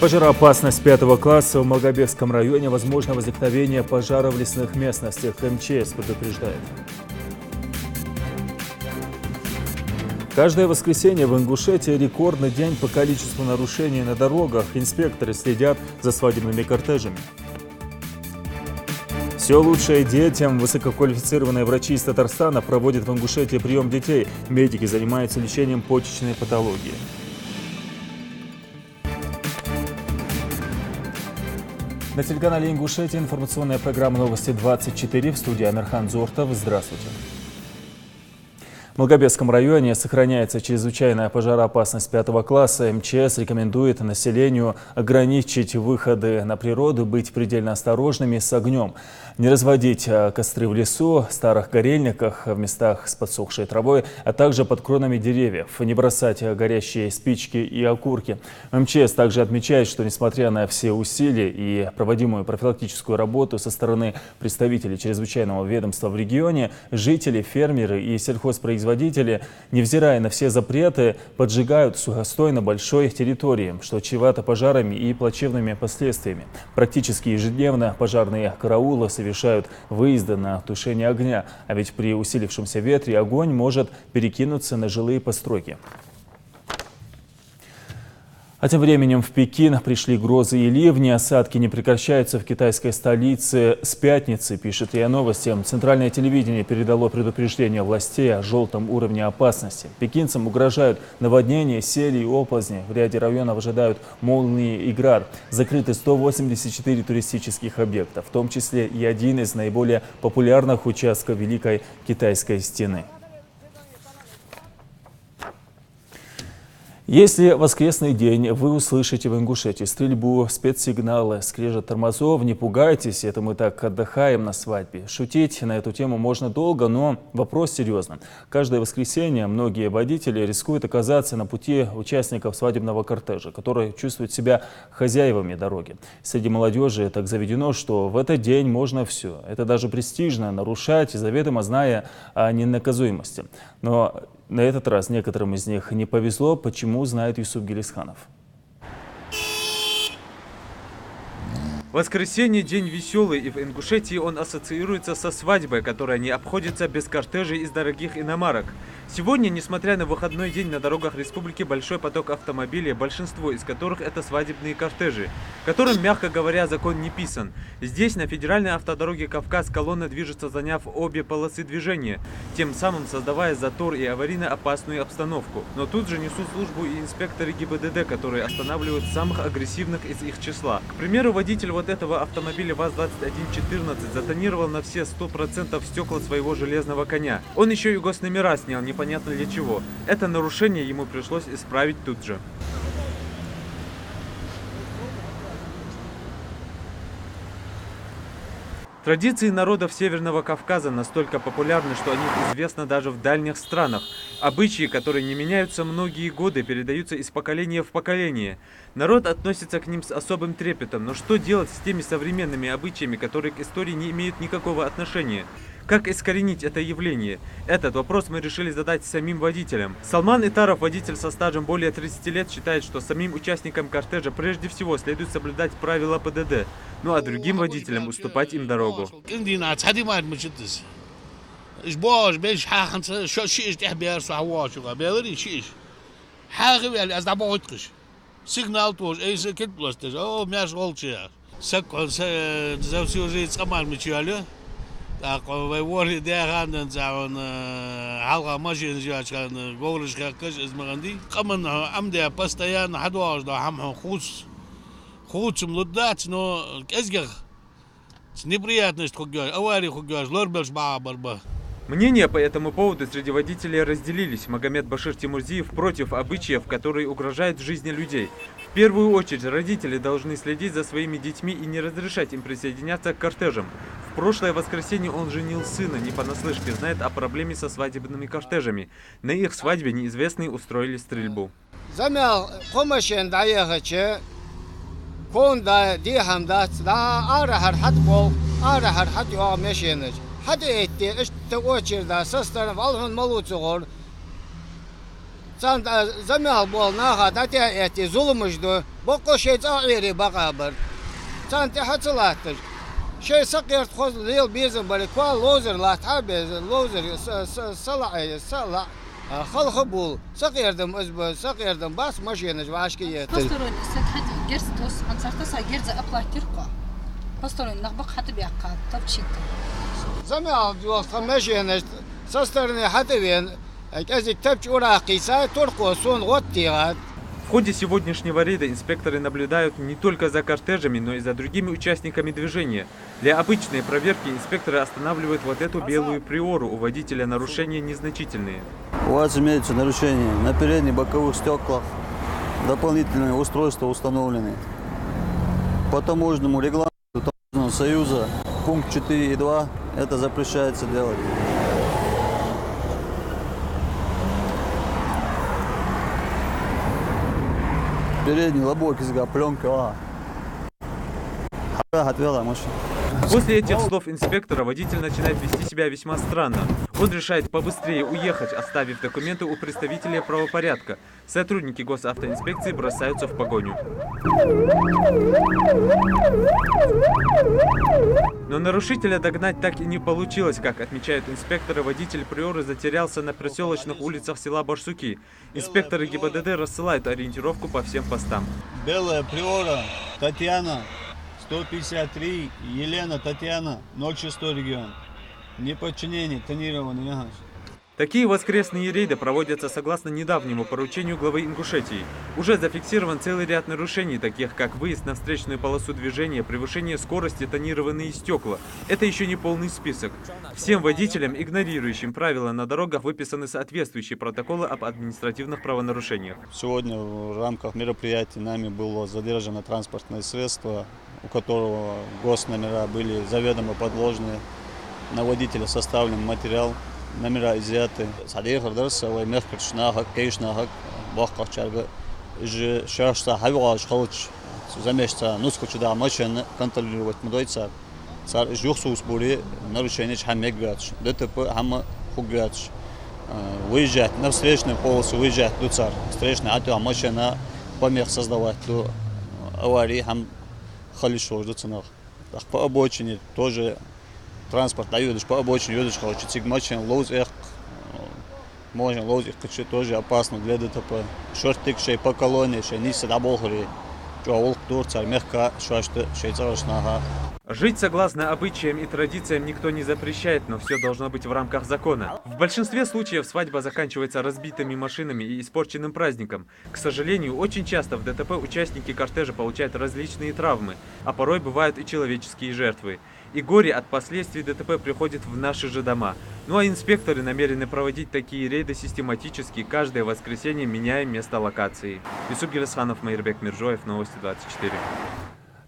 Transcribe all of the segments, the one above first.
Пожароопасность 5 класса в Малгобекском районе. Возможно возникновение пожара в лесных местностях. МЧС предупреждает. Каждое воскресенье в Ингушетии рекордный день по количеству нарушений на дорогах. Инспекторы следят за свадебными кортежами. Все лучшее детям. Высококвалифицированные врачи из Татарстана проводят в Ингушетии прием детей. Медики занимаются лечением почечной патологии. На телеканале Ингушетия информационная программа «Новости 24». В студии Амирхан Зортов. Здравствуйте. В Малгобекском районе сохраняется чрезвычайная пожароопасность 5 класса. МЧС рекомендует населению ограничить выходы на природу, быть предельно осторожными с огнем, не разводить костры в лесу, старых горельниках, в местах с подсохшей травой, а также под кронами деревьев, не бросать горящие спички и окурки. МЧС также отмечает, что несмотря на все усилия и проводимую профилактическую работу со стороны представителей чрезвычайного ведомства в регионе, жители, фермеры и сельхозпроизводители, невзирая на все запреты, поджигают сухостой на большой территории, что чревато пожарами и плачевными последствиями. Практически ежедневно пожарные караулы совершают выезды на тушение огня, а ведь при усилившемся ветре огонь может перекинуться на жилые постройки. А тем временем в Пекин пришли грозы и ливни. Осадки не прекращаются в китайской столице с пятницы, пишет РИА Новости. Центральное телевидение передало предупреждение властей о желтом уровне опасности. Пекинцам угрожают наводнения, сели и оползни. В ряде районов ожидают молнии и град. Закрыты 184 туристических объекта, в том числе и один из наиболее популярных участков Великой Китайской стены. Если в воскресный день вы услышите в Ингушетии стрельбу, спецсигналы, скрежет тормозов, не пугайтесь, это мы так отдыхаем на свадьбе. Шутить на эту тему можно долго, но вопрос серьезный. Каждое воскресенье многие водители рискуют оказаться на пути участников свадебного кортежа, которые чувствуют себя хозяевами дороги. Среди молодежи так заведено, что в этот день можно все. Это даже престижно нарушать, заведомо зная о ненаказуемости. Но на этот раз некоторым из них не повезло, почему, знает Юсуп Гелисханов. Воскресенье – день веселый, и в Ингушетии он ассоциируется со свадьбой, которая не обходится без кортежей из дорогих иномарок. Сегодня, несмотря на выходной день, на дорогах республики большой поток автомобилей, большинство из которых это свадебные кортежи, которым, мягко говоря, закон не писан. Здесь, на федеральной автодороге Кавказ, колонна движется, заняв обе полосы движения, тем самым создавая затор и аварийно опасную обстановку. Но тут же несут службу и инспекторы ГИБДД, которые останавливают самых агрессивных из их числа. К примеру, водитель вот этого автомобиля ВАЗ-2114 затонировал на все 100% стекла своего железного коня. Он еще и госномера снял, непонятно для чего. Это нарушение ему пришлось исправить тут же. Традиции народов Северного Кавказа настолько популярны, что о них известно даже в дальних странах. Обычаи, которые не меняются многие годы, передаются из поколения в поколение. Народ относится к ним с особым трепетом, но что делать с теми современными обычаями, которые к истории не имеют никакого отношения? Как искоренить это явление? Этот вопрос мы решили задать самим водителям. Салман Итаров, водитель со стажем более 30 лет, считает, что самим участникам кортежа прежде всего следует соблюдать правила ПДД, ну а другим водителям уступать им дорогу. Сигнал тоже, эй, кет просто, о, мяш голчия. Сакон, за всю жизнь сама мечали. Так, вывори дяган, заун, халка машин жачкан, говоришь, как из Маганди. Каман, амдя постоянно хадуаш, да, хам хуц млудать, но кезгах. Неприятность хугаш, аварий хугаш, лорбеш барба. Мнения по этому поводу среди водителей разделились. Магомед Башир Тимурзиев против обычаев, которые угрожают жизни людей. В первую очередь родители должны следить за своими детьми и не разрешать им присоединяться к кортежам. В прошлое воскресенье он женил сына, не понаслышке знает о проблеме со свадебными кортежами. На их свадьбе неизвестные устроили стрельбу. Sen zamel bol naha da te eti zulmuşdu. Boko şey zahiri bakaber. Sen te hatırlattır. Şey sakert khoz lil bizim böyle kwa lozer la tabe lozer sala خلق بول سقيردم أزبا سقيردم بس ماشينش وعشكي يتل بسترون سكحت جرستوس عن سرتسا جرز أبلا ترقى بسترون نخبق حتى بيعقاد طب شيء زمان وقت ماشينش سسترني حتى بين أزيك تبش أوراقي سا ترقو سون غطيات. В ходе сегодняшнего рейда инспекторы наблюдают не только за кортежами, но и за другими участниками движения. Для обычной проверки инспекторы останавливают вот эту белую приору. У водителя нарушения незначительные. У вас имеются нарушения на передних боковых стеклах, дополнительные устройства установлены. По таможенному регламенту Таможенного союза пункт 4.2 это запрещается делать. Передний лобок из пленка. Отвела машину. После этих слов инспектора водитель начинает вести себя весьма странно. Он решает побыстрее уехать, оставив документы у представителя правопорядка. Сотрудники госавтоинспекции бросаются в погоню. Но нарушителя догнать так и не получилось. Как отмечают инспекторы, водитель приоры затерялся на проселочных улицах села Барсуки. Инспекторы ГИБДД рассылают ориентировку по всем постам. Белая приора, Татьяна, 153, Елена, Татьяна, 06 регион. Неподчинение, тонированный ягаш. Такие воскресные рейды проводятся согласно недавнему поручению главы Ингушетии. Уже зафиксирован целый ряд нарушений, таких как выезд на встречную полосу движения, превышение скорости, тонированные стекла. Это еще не полный список. Всем водителям, игнорирующим правила на дорогах, выписаны соответствующие протоколы об административных правонарушениях. Сегодня в рамках мероприятия нами было задержано транспортное средство, у которого госномера были заведомо подложные. На водителя составлен материал. Номера изъяты. Садир дерс ва мехкер шнахак кейшнахак бахкар чарга же шашта хаваш халч замешта нуску да машина контролировать мдойца цар жухсус були нарушение хамеггач ДТП хама хугач выезжать на встречную полосу выезжать до цар встречная а машина помех создавать до аварии хам халишо до ценах по обочине тоже транспорт едешь по обочине, едешь, короче, цигмачин, лоуз их, можно лоуз их, короче, тоже опасно для ДТП. Шортик, шей по колонии, шей ниса до Болгари, чуаволк Турция, мягко, шашты, шей царашнага. Жить согласно обычаям и традициям никто не запрещает, но все должно быть в рамках закона. В большинстве случаев свадьба заканчивается разбитыми машинами и испорченным праздником. К сожалению, очень часто в ДТП участники кортежа получают различные травмы, а порой бывают и человеческие жертвы. И горе от последствий ДТП приходит в наши же дома. Ну а инспекторы намерены проводить такие рейды систематически, каждое воскресенье меняя место локации. Юсуп Герасханов, Майрбек Миржоев, Новости 24.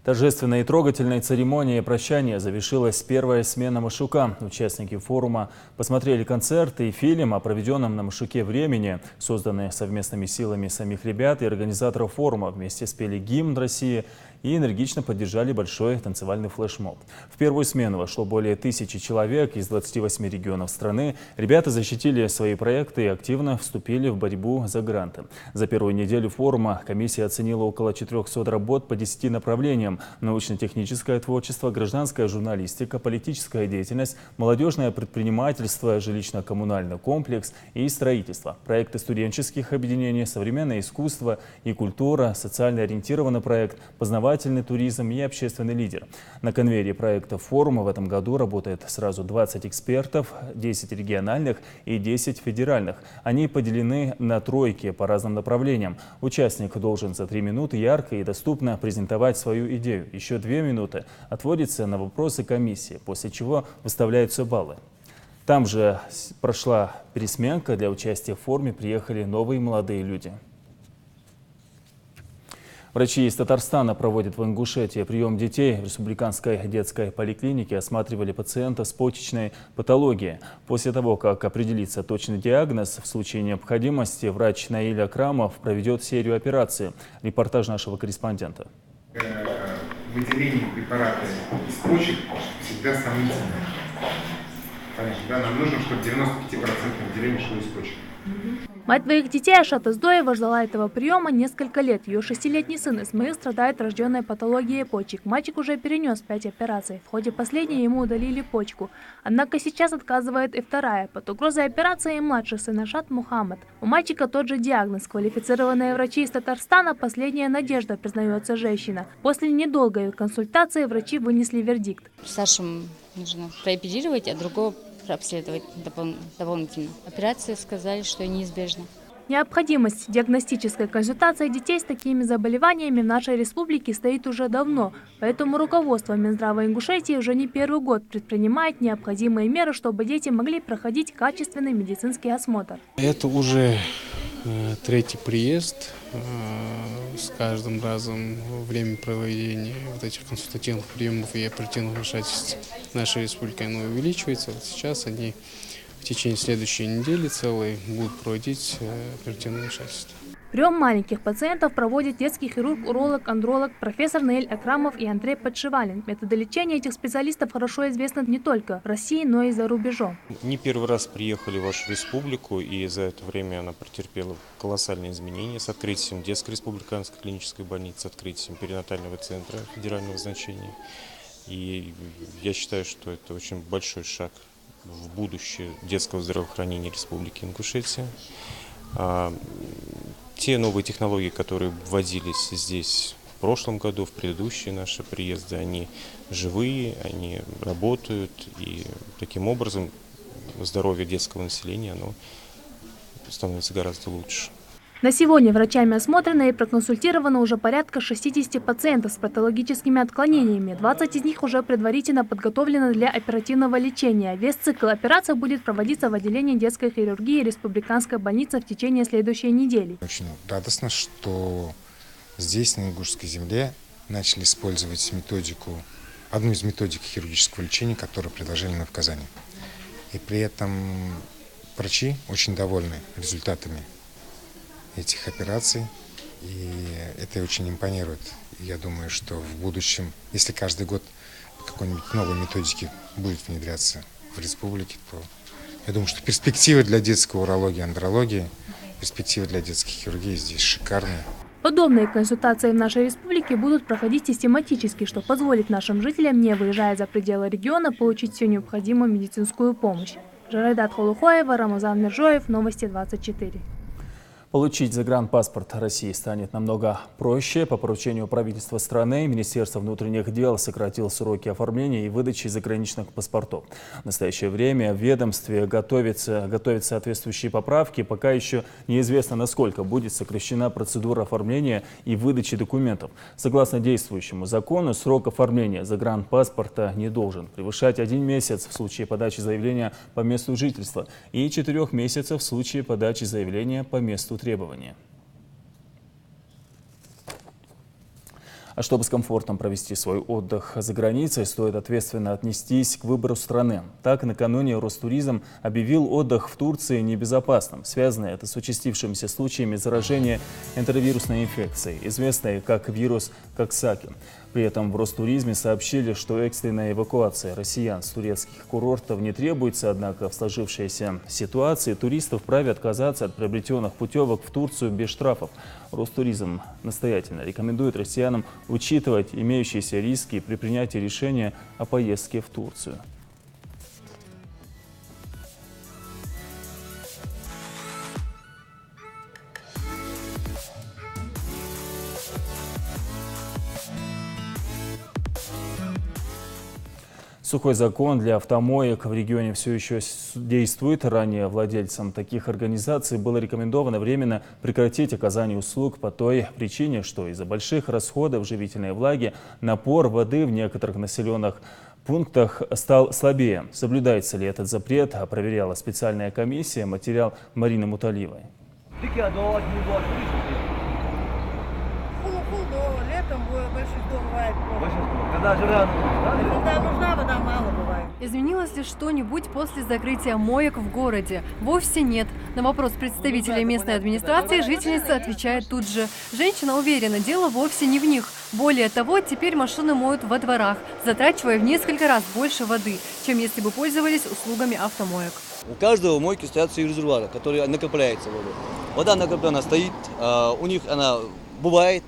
Торжественной и трогательной церемонией прощания завершилась первая смена Машука. Участники форума посмотрели концерт и фильм о проведенном на Машуке времени, созданные совместными силами самих ребят и организаторов форума. Вместе спели гимн России и энергично поддержали большой танцевальный флешмоб. В первую смену вошло более 1000 человек из 28 регионов страны. Ребята защитили свои проекты и активно вступили в борьбу за гранты. За первую неделю форума комиссия оценила около 400 работ по 10 направлениям: научно-техническое творчество, гражданская журналистика, политическая деятельность, молодежное предпринимательство, жилищно-коммунальный комплекс и строительство, проекты студенческих объединений, современное искусство и культура, социально ориентированный проект, познавательный туризм и общественный лидер. На конвейере проектов форума в этом году работает сразу 20 экспертов, 10 региональных и 10 федеральных. Они поделены на тройки по разным направлениям. Участник должен за 3 минуты ярко и доступно презентовать свою идею. Еще 2 минуты отводится на вопросы комиссии, после чего выставляются баллы. Там же прошла пересменка. Для участия в форуме приехали новые молодые люди. Врачи из Татарстана проводят в Ингушетии прием детей. В республиканской детской поликлинике осматривали пациента с почечной патологией. После того, как определится точный диагноз, в случае необходимости врач Наиль Акрамов проведет серию операций. Репортаж нашего корреспондента. Выделение препарата из почек всегда сомнительно. Понятно, да? Нам нужно, чтобы 95% выделения шло из почек. Мать двоих детей Ашат Издоева ждала этого приема несколько лет. Ее 6-летний сын Исмаил страдает врожденной патологией почек. Мальчик уже перенес 5 операций. В ходе последней ему удалили почку. Однако сейчас отказывает и вторая. Под угрозой операции и младший сын Ашат Мухаммад. У мальчика тот же диагноз. Квалифицированные врачи из Татарстана – последняя надежда, признается женщина. После недолгой консультации врачи вынесли вердикт. Старшему нужно прооперировать, а другого обследовать дополнительно. Операции сказали, что неизбежно. Необходимость диагностической консультации детей с такими заболеваниями в нашей республике стоит уже давно. Поэтому руководство Минздрава Ингушетии уже не первый год предпринимает необходимые меры, чтобы дети могли проходить качественный медицинский осмотр. Это уже третий приезд. С каждым разом время проведения вот этих консультативных приемов и оперативных вмешательств нашей республики увеличивается. Вот сейчас они в течение следующей недели целой будут проводить оперативные вмешательства. Прием маленьких пациентов проводит детский хирург, уролог, андролог, профессор Наиль Акрамов и Андрей Подшивалин. Методы лечения этих специалистов хорошо известны не только в России, но и за рубежом. Не первый раз приехали в вашу республику, и за это время она претерпела колоссальные изменения с открытием детской республиканской клинической больницы, с открытием перинатального центра федерального значения. И я считаю, что это очень большой шаг в будущее детского здравоохранения Республики Ингушетия. Те новые технологии, которые вводились здесь в прошлом году, в предыдущие наши приезды, они живые, они работают, и таким образом здоровье детского населения оно становится гораздо лучше. На сегодня врачами осмотрено и проконсультировано уже порядка 60 пациентов с патологическими отклонениями. 20 из них уже предварительно подготовлены для оперативного лечения. Весь цикл операций будет проводиться в отделении детской хирургии Республиканской больницы в течение следующей недели. Очень радостно, что здесь, на Ингушской земле, начали использовать методику, одну из методик хирургического лечения, которую предложили мы в Казани. И при этом врачи очень довольны результатами этих операций, и это очень импонирует. Я думаю, что в будущем, если каждый год какой-нибудь новой методики будет внедряться в республике, то я думаю, что перспективы для детской урологии, андрологии, перспективы для детской хирургии здесь шикарные. Подобные консультации в нашей республике будут проходить систематически, что позволит нашим жителям, не выезжая за пределы региона, получить всю необходимую медицинскую помощь. Жарайдат Холухоева, Рамазан Миржоев, Новости 24. Получить загранпаспорт России станет намного проще. По поручению правительства страны Министерство внутренних дел сократило сроки оформления и выдачи заграничных паспортов. В настоящее время в ведомстве готовят соответствующие поправки. Пока еще неизвестно, насколько будет сокращена процедура оформления и выдачи документов. Согласно действующему закону, срок оформления загранпаспорта не должен превышать 1 месяц в случае подачи заявления по месту жительства и 4 месяцев в случае подачи заявления по месту требования. А чтобы с комфортом провести свой отдых за границей, стоит ответственно отнестись к выбору страны. Так, накануне Ростуризм объявил отдых в Турции небезопасным. Связано это с участившимися случаями заражения энтеровирусной инфекцией, известной как вирус Коксаки. При этом в Ростуризме сообщили, что экстренная эвакуация россиян с турецких курортов не требуется, однако в сложившейся ситуации туристы вправе отказаться от приобретенных путевок в Турцию без штрафов. Ростуризм настоятельно рекомендует россиянам учитывать имеющиеся риски при принятии решения о поездке в Турцию. Сухой закон для автомоек в регионе все еще действует. Ранее владельцам таких организаций было рекомендовано временно прекратить оказание услуг по той причине, что из-за больших расходов живительной влаги напор воды в некоторых населенных пунктах стал слабее. Соблюдается ли этот запрет, проверяла специальная комиссия. Материал Марины Муталиевой. летом большинство бывает плохо. Когда жара, когда нужна вода, мало бывает. Изменилось ли что-нибудь после закрытия моек в городе? Вовсе нет. На вопрос представителя местной администрации жительница отвечает тут же. Женщина уверена, дело вовсе не в них. Более того, теперь машины моют во дворах, затрачивая в несколько раз больше воды, чем если бы пользовались услугами автомоек. У каждого мойки стоят свои резервуары, которые накопляются водой. Вода накоплена стоит, у них она бывает,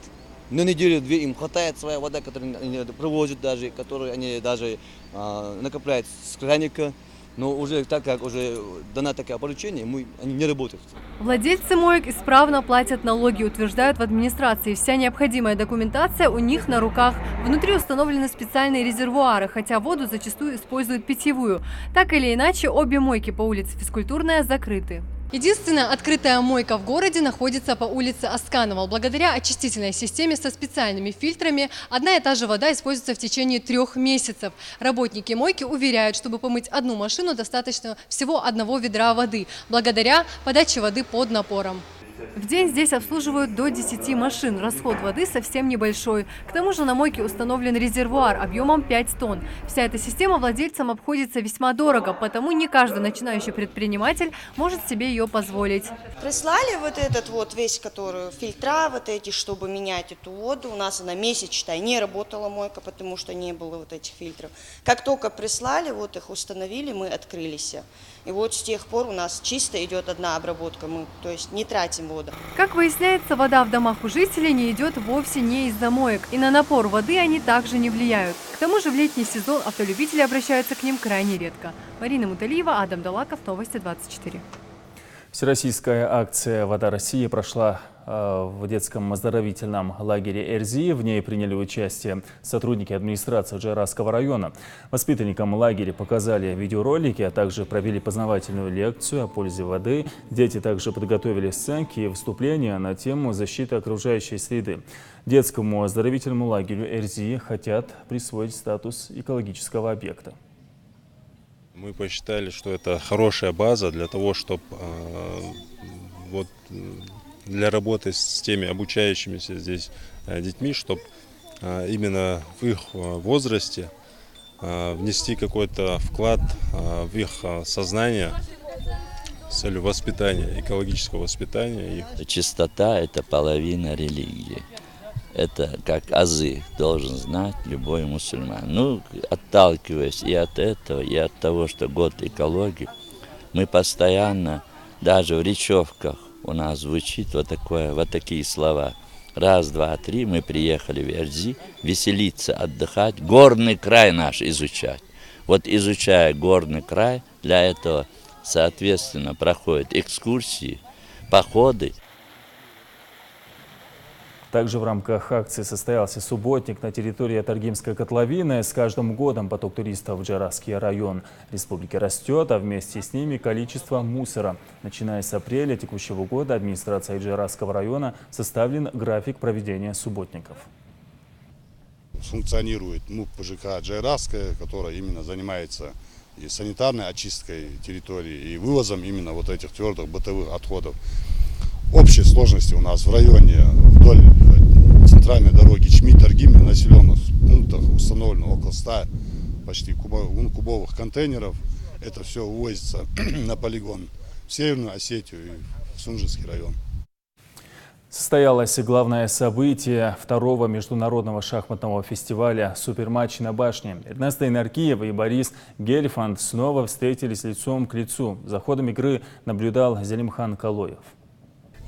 на неделю-две им хватает своя вода, которую они привозят даже, которую они даже накопляют с краника. Но уже так как уже дана такое поручение, они не работают. Владельцы моек исправно платят налоги, утверждают в администрации. Вся необходимая документация у них на руках. Внутри установлены специальные резервуары, хотя воду зачастую используют питьевую. Так или иначе, обе мойки по улице Физкультурная закрыты. Единственная открытая мойка в городе находится по улице Асканова. Благодаря очистительной системе со специальными фильтрами одна и та же вода используется в течение 3 месяцев. Работники мойки уверяют, чтобы помыть одну машину, достаточно всего 1 ведра воды, благодаря подаче воды под напором. В день здесь обслуживают до 10 машин. Расход воды совсем небольшой. К тому же на мойке установлен резервуар объемом 5 тонн. Вся эта система владельцам обходится весьма дорого, потому не каждый начинающий предприниматель может себе ее позволить. Прислали вот этот вот весь, который фильтра вот эти, чтобы менять эту воду. У нас она месяц, считай, не работала мойка, потому что не было вот этих фильтров. Как только прислали, вот их установили, мы открылись. И вот с тех пор у нас чисто идет одна обработка, мы, то есть не тратим воду. Как выясняется, вода в домах у жителей не идет вовсе не из-за моек, и на напор воды они также не влияют. К тому же в летний сезон автолюбители обращаются к ним крайне редко. Марина Муталиева, Адам Далаков, Новости 24. Всероссийская акция «Вода России» прошла в детском оздоровительном лагере Эрзи. В ней приняли участие сотрудники администрации Джайрасского района. Воспитанникам лагеря показали видеоролики, а также провели познавательную лекцию о пользе воды. Дети также подготовили сценки и выступления на тему защиты окружающей среды. Детскому оздоровительному лагерю Эрзи хотят присвоить статус экологического объекта. Мы посчитали, что это хорошая база для того, чтобы для работы с теми обучающимися здесь детьми, чтобы именно в их возрасте внести какой-то вклад в их сознание с целью воспитания, экологического воспитания их. Чистота – это половина религии. Это как азы должен знать любой мусульман. Ну, отталкиваясь и от этого, и от того, что год экологии, мы постоянно, даже в речевках у нас звучит вот такие слова. 1, 2, 3, мы приехали в Эрзи веселиться, отдыхать, горный край наш изучать. Вот изучая горный край, для этого, соответственно, проходят экскурсии, походы. Также в рамках акции состоялся субботник на территории Таргимской котловины. С каждым годом поток туристов в Джайрасский район республики растет, а вместе с ними количество мусора. Начиная с апреля текущего года администрацией Джайрасского района составлен график проведения субботников. Функционирует МУП ПЖК Джайрасская, которая именно занимается и санитарной очисткой территории, и вывозом именно вот этих твердых бытовых отходов. Общей сложности у нас в районе вдоль центральной дороги Чми-Таргим в населенных пунктах установлено около 100 почти кубовых контейнеров. Это все увозится на полигон в Северную Осетию и в Сунжинский район. Состоялось главное событие 2-го международного шахматного фестиваля «Суперматч на башне». Эрнест Инаркиев и Борис Гельфанд снова встретились лицом к лицу. За ходом игры наблюдал Зелимхан Калоев.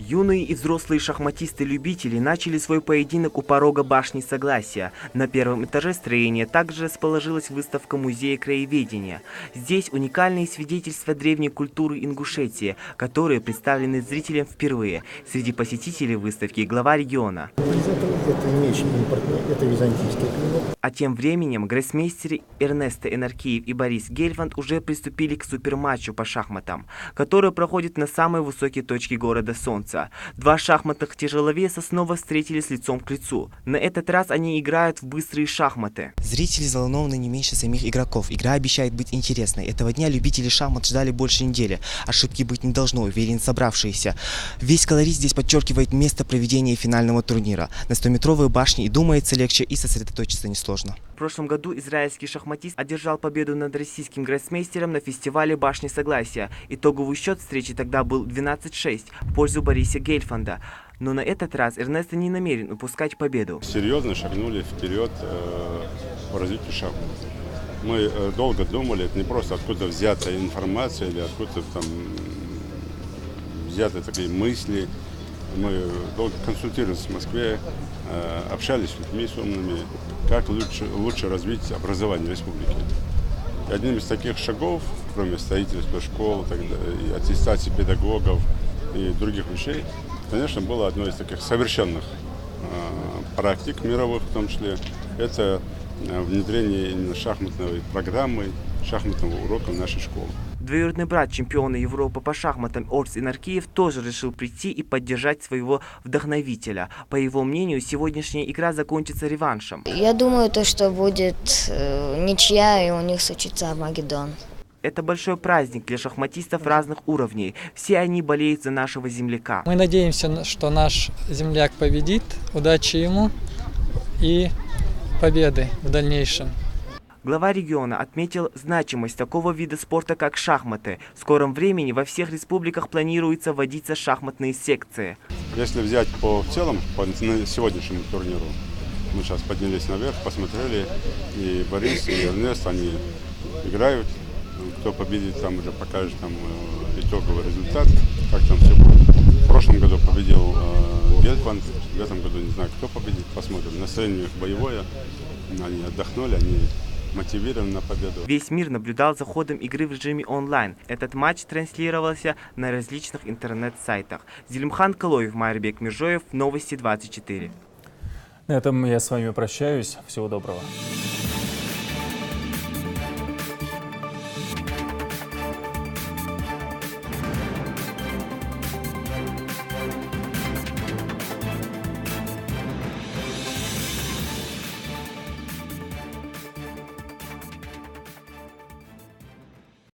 Юные и взрослые шахматисты-любители начали свой поединок у порога башни Согласия. На первом этаже строения также расположилась выставка Музея краеведения. Здесь уникальные свидетельства древней культуры Ингушетии, которые представлены зрителям впервые. Среди посетителей выставки глава региона. Это не очень импортное, это византийский клинок. А тем временем гроссмейстеры Эрнест Инаркиев и Борис Гельфанд уже приступили к суперматчу по шахматам, который проходит на самой высокой точке города Солнца. соревнуются. Два шахматных тяжеловеса снова встретились лицом к лицу. На этот раз они играют в быстрые шахматы. Зрители взволнованы не меньше самих игроков. Игра обещает быть интересной. Этого дня любители шахмат ждали больше недели. Ошибки быть не должно, уверен собравшиеся. Весь колорит здесь подчеркивает место проведения финального турнира. На 100-метровой башне и думается легче, и сосредоточиться несложно. В прошлом году израильский шахматист одержал победу над российским гроссмейстером на фестивале «Башни Согласия». Итоговый счет встречи тогда был 12-6 в пользу Бориса Гельфанда. Но на этот раз Эрнесто не намерен упускать победу. Серьезно шагнули вперед по развитию шахмат. Мы долго думали, это не просто откуда взята информация или откуда там взяты такие мысли. Мы долго консультировались в Москве, общались с людьми, с умными, как лучше развить образование республики. И одним из таких шагов, кроме строительства школ, и аттестации педагогов и других вещей, конечно, было одно из таких совершенных практик мировых, в том числе, это внедрение именно шахматной программы, шахматного урока в нашей школе. Двоюродный брат чемпиона Европы по шахматам Орс Инаркиев тоже решил прийти и поддержать своего вдохновителя. По его мнению, сегодняшняя игра закончится реваншем. Я думаю, что будет ничья, и у них случится Армагеддон. Это большой праздник для шахматистов разных уровней. Все они болеют за нашего земляка. Мы надеемся, что наш земляк победит. Удачи ему и победы в дальнейшем. Глава региона отметил значимость такого вида спорта, как шахматы. В скором времени во всех республиках планируется вводиться шахматные секции. Если взять по целом, по сегодняшнему турниру, мы сейчас поднялись наверх, посмотрели, и Борис, и Эрнест, они играют. Кто победит, там уже покажет там итоговый результат, как там все будет. В прошлом году победил Гельфанд, в этом году не знаю, кто победит, посмотрим. Настроение их боевое, они отдохнули, они мотивированы на победу. Весь мир наблюдал за ходом игры в режиме онлайн. Этот матч транслировался на различных интернет-сайтах. Зелимхан Калоев, Майрбек Межоев, Новости 24. На этом я с вами прощаюсь. Всего доброго.